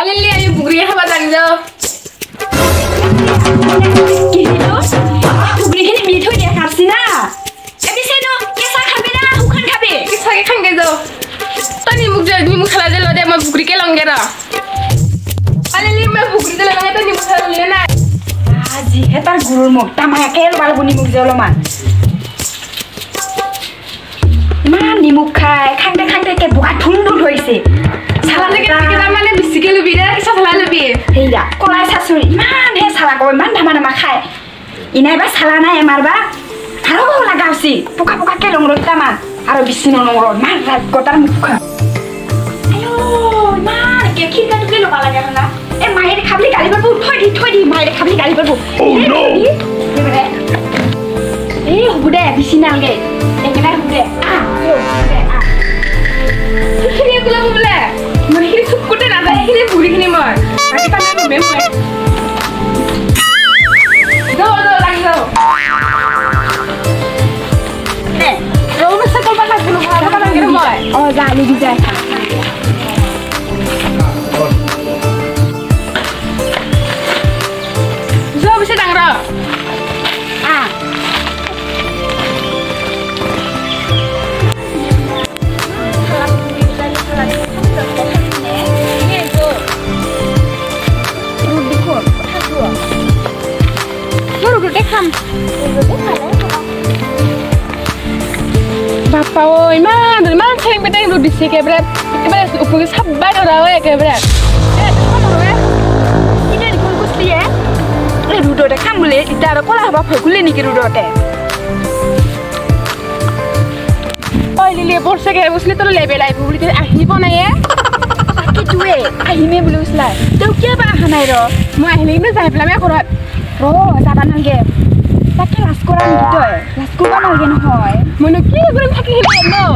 Alili ayo bugri haba jang jo. Kilo? Bugri ini beli thoi dia kasi na. Ebi seno kesa khabe na hukan khabe. Kisa ke khang ge jo. Tani muk khala je lo de ma bugri ke long ge ra. Alili ma bugri de la tani muk khala le na. Aji hetar gurur mok tamaya ke bal buni muk jolo man. Man di muk khai khang de ke buka thundul hoise. Salah lagi kita mana bisikil lebih dah, kisah salah lebih. Iya, kolai sasuri, man he salah kau man dhamana makai. Inai ba salah na emar ba. Haro lagau si, puka ke longrot taman. Haro bisino longrot, man rat kotar muka. Ayo, man kekir kan tuh lo kalah jangan lah. Mai de khabli kali berbu, thoi di mai de khabli kali berbu. Oh no. Hude bisinal ge. Engkena hude. Hude. Kini aku lalu bela. Mereka suku dan ada kini buri kini mah. Aku tak nak memang. Go lagi go. Kau mesti kau pakai bulu kau pakai kini mah. Oh, jadi bisa. Zo bisa tangra. Bapak, oi, mana sering beteng duduk di sini kebret, kebret upuk sabar orang kebret. Ini di kulkus dia. Duduk deh, kamu boleh tidak ada kolah bapak kulit ni duduk deh. Oh, ini lihat borsa kayak usli tu lebih lagi, boleh jadi ahli pun ya? Kita ahli me boleh uslah. Tahu kya bah hanai ro? Mau ahli ni saya pelan aku rat. Ro, zaman lagi. Tapi laskuran gitu, laskuran lagi nohoi. Mana kira kurang sakit hilang no?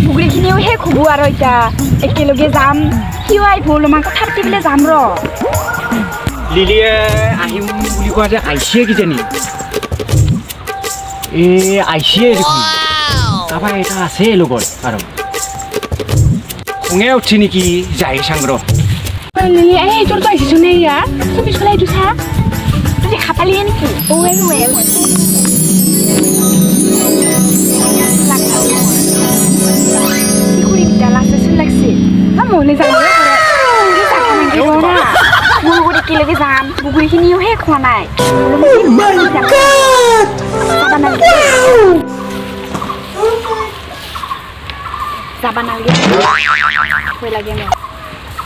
Bugri kini he kubuar ita. Ekeloge jam. Hiwai bolu mak thapti bile jam ro. Lilia ahim buli ko ada Aisyah ki jani. Aisyah দেখুন কাবা এটা আছে লগৰ আৰু কোঙে উঠি নেকি যাই সংগ্ৰ Lilia তোৰ তো আহিছ নে ইয়া তুমি চলাই দিছা তুমি খাপালি নেকি ওয়ে কুড়ি বিটা লাগছে লাগছে মনে যাও বুগুৰি কি লাগি যাম বুগুৰি খিনিও হে খোৱা নাই যাবা নালাগে হৈ লাগে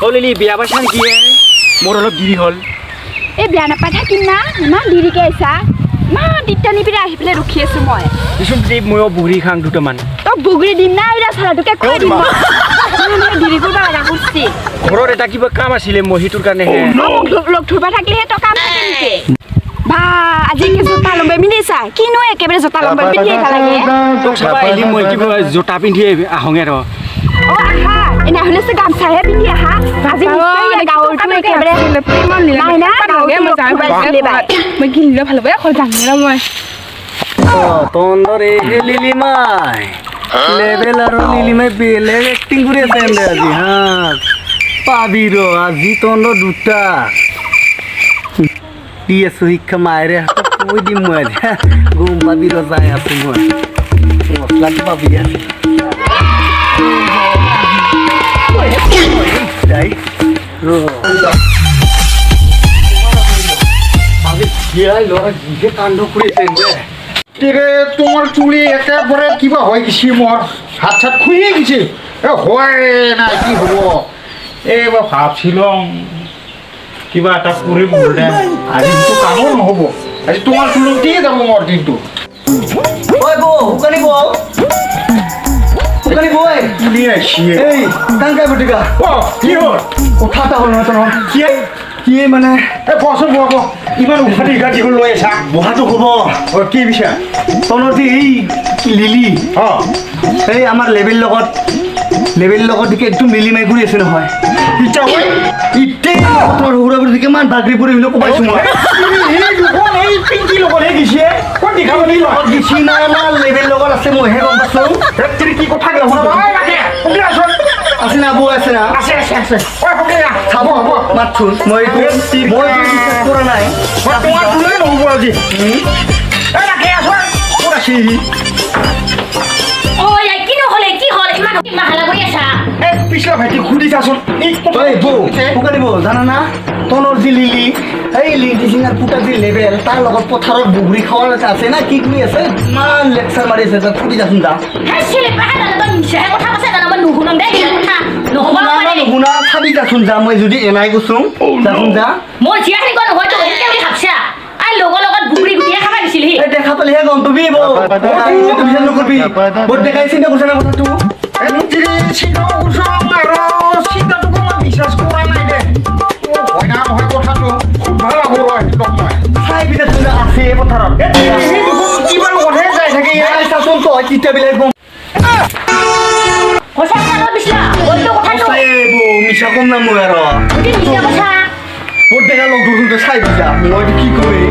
মই লিলি বিয়া পাইছা নেকি মোৰ অলপ দেৰি হ'ল এই বিয়া নাপাই থাকিম না ইমান দেৰিকে আহিছা ইমান তিতানি পিনে আহি পেলাই ৰখি আছো মই বিচুম দেৱ মই বুগুৰি খাং দুটামান তই বুগুৰি দিম না এৰা চৰাটোকে কৈ দিম দেৰি কৰিব লগা কৰিছি ঘৰত এটা কিবা কাম আছিলে মই সেইটোৰ কাৰণে লগ ধৰিব থাকিলেহে তই কাম থাকে নেকি বা আজি কি জোতা লম্বাই পিন্ধিছা কিনো একেবাৰে জোতা লম্বাই পিন্ধি আহিব লাগে তোক চাবা আহিলি মই কিবা জোতা পিন্ধি আহোঙে ৰ আহা এনে হলে গামছাহে পিন্ধি আহা আজি নিশ্চয় গাঁৱৰটো একেবাৰে নাই না মই গিলিলে ভাল পাই খল জানি না মই তন্দরে লিলি মাই লেভেল আৰু লিলি মাই বেলেগ এক্টিং কৰি আছে এনে আজি হা পাবি ৰ আজি তন্দ দুটা পিএছ শিক্ষা মায়েৰে হাতত কৈ দিম মই গম পাবি ৰ যাই আছো মই মছলাটো পাবি যাই কাণ্ড কৰিছে তোমার চুলি একেবারে কিবা হয়ে গেছি মোর হাত ছাত খুঁয়ে গেছে হয় না কি হব এবার ভাবছিলাম কিবা এটা করে বললে আজ কিন্তু কামও নহব আজ তোমার চুলো দিয়ে যাবো মোর কিন্তু কথা হল না কি মানে বছর বহাব ইমান উঠাতে গাড়ি লৈ আছা বহাটো হব কি বিষয় তলৰ যে এই লিলি এই আমাৰ লেভেল লগত দিকে একদম মিলি মাই ঘূৰি আছে নহয় তোমাৰ সৰুবোৰ দিকে মান বাগৰি পৰি হলেও কবাইছো মই এই পিংকি লগত হে গিছে কোন দেখাব নি লগত গিছি না আমাৰ লেভেল লগত আছে মই হে গম পাছো ৰাত্ৰি কি কথা গলা আছে না বৌ আছে না আছে চাব মাতচোন মই বিশ্বাস কৰা নাই তোমাৰ চুলেই নহ'ব আজি ৰাখি আছো ক'ত আছি পিছলা ভাইটি সুধি চাচোন জানা না তনৰ যি লিলি এই লিলি চিঙাৰ পুতা যি লেবেল তাৰ লগত পথাৰত বুগুৰি খাৱাৰ আছে না কি কৰি আছে ইমান লেকচাৰ মাৰি আছে তাত সুধি যাচোন যা নুশুনা চাবি যাচোন যা মই যদি এনাই গৈছোঁ যাচোন যা দেখা পালিহে গম পাবি নকৰিবি বৰ দেখাই চিন্তা কৰিছে না কথাটো বিশ্বাস কৰা নাই দে হয় না নহয় কথাটো খুব ভাল চাই পিনে আছে পথাৰত কিমান কথাই যাই থাকে চাচোন তই তিতাবিলাক গম মিছা কম না মই আৰু বৰ দেখা লগ ধৰোঁতে চাই পিছা মই কি কৰি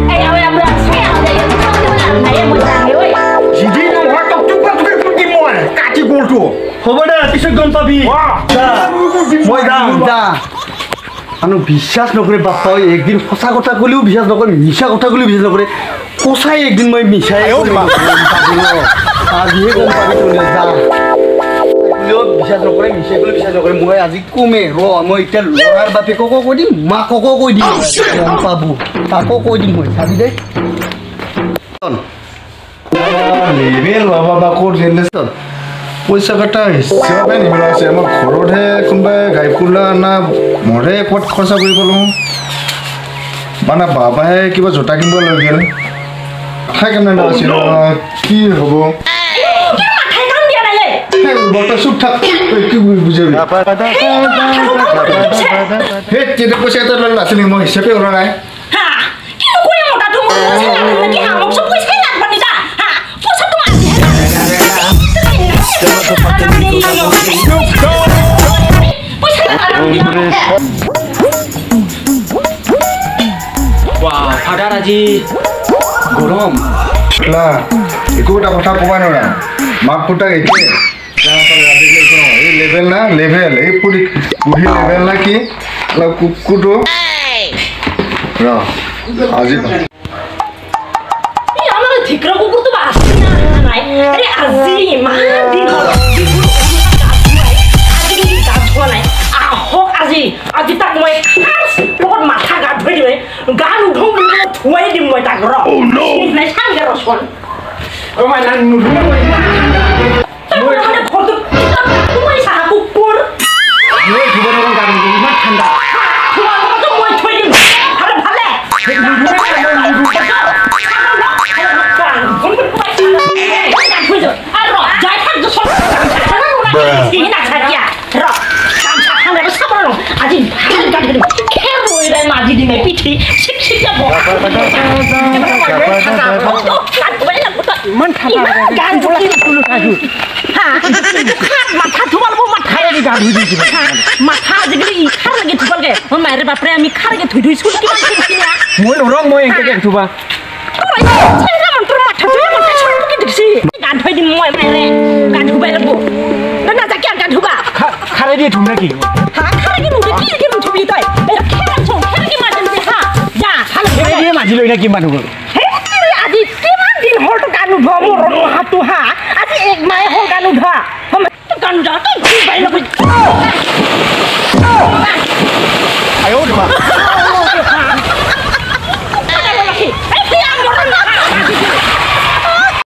কাটি গ'লটো হ'ব দে পিছত গম পাবি মই যাম যা মানুহ বিশ্বাস নকৰে বাপা একদিন সঁচা কথা ক'লেও বিশ্বাস নকৰে মিছা কথা ক'লেও বিশ্বাস নকৰে সঁচাই একদিন মই মিছাই আজিহে গম পাবি যা বিশ্বাস নকৰে মিছাই ক'লেও বিশ্বাস নকৰে মই আজি কমে মই এতিয়া ল'ৰাৰ বাপেককো কৈ দিম মাককো কৈ দিম গম পাব তাকো কৈ দিম মই চাবি দে লেবেল বাবা ক'ত জেনেৰেশ্যন পইচা কটা হিচাপে নিমিলা আছে আমাৰ ঘৰতহে কোনোবাই গাই ফুলা না মৰে ক'ত খৰচা কৰিব লওঁ মানে বাবাহে কিবা জোতা কিনিব লৈ গ'ল খাই কেনে আছিল কি হ'ব চুপ থাক কি বুজাবি সেই তেতিয়া পইচা এটা লৈ আছিল মই হিচাপে ওলা নাই ফাদাৰ আজি গৰম একো এটা কথা ক'ব নোৱাৰা মাক পুতাক একে এই লেভেল না লেভেল এই পুৰি বুঢ়ী লেভেল না কি কুকুৰটো আজি আজি তাক মই লগত মাথা গা ধুই দিম গা নুধুম বুলি ধুৱাই দিম মই তাক ৰচোন আজি ভাল গান দিম খেৰ হৈ যায় মাজি দিমে পিঠি চিক চিক যাব ইমান ঠাণ্ডা গান জুলি তুলু খাজু হা মাথা ধুবালব মাথা রে গা ধুই দিছি মাথা আজিকালি ইখাৰ লাগি ধুবালগে মই মাইৰে বাপৰে আমি খাৰগে ধুই ধুই স্কুল কিমান কিনা মই নৰং মই একে ধুবা তোৰ মাথা ধুই মাথা ছৰটো কি দিছি গান ধুই দিম মই মাইৰে গান ধুবাই লাগব না যা কি গান ধুবা খাৰে দি ধুম নাকি হা খাৰগে নুধে কি ধুবি তই খেৰ ছং খেৰগে মাজিম দে হা যা খাৰে দি মাজি লৈ না কি মানুহ গল আজি কিমান দিন হল তো গান ধোৱা মোৰ হাতটো হা আজি এক মাহে হল গান ধোৱা গান যা তো ধুই পাই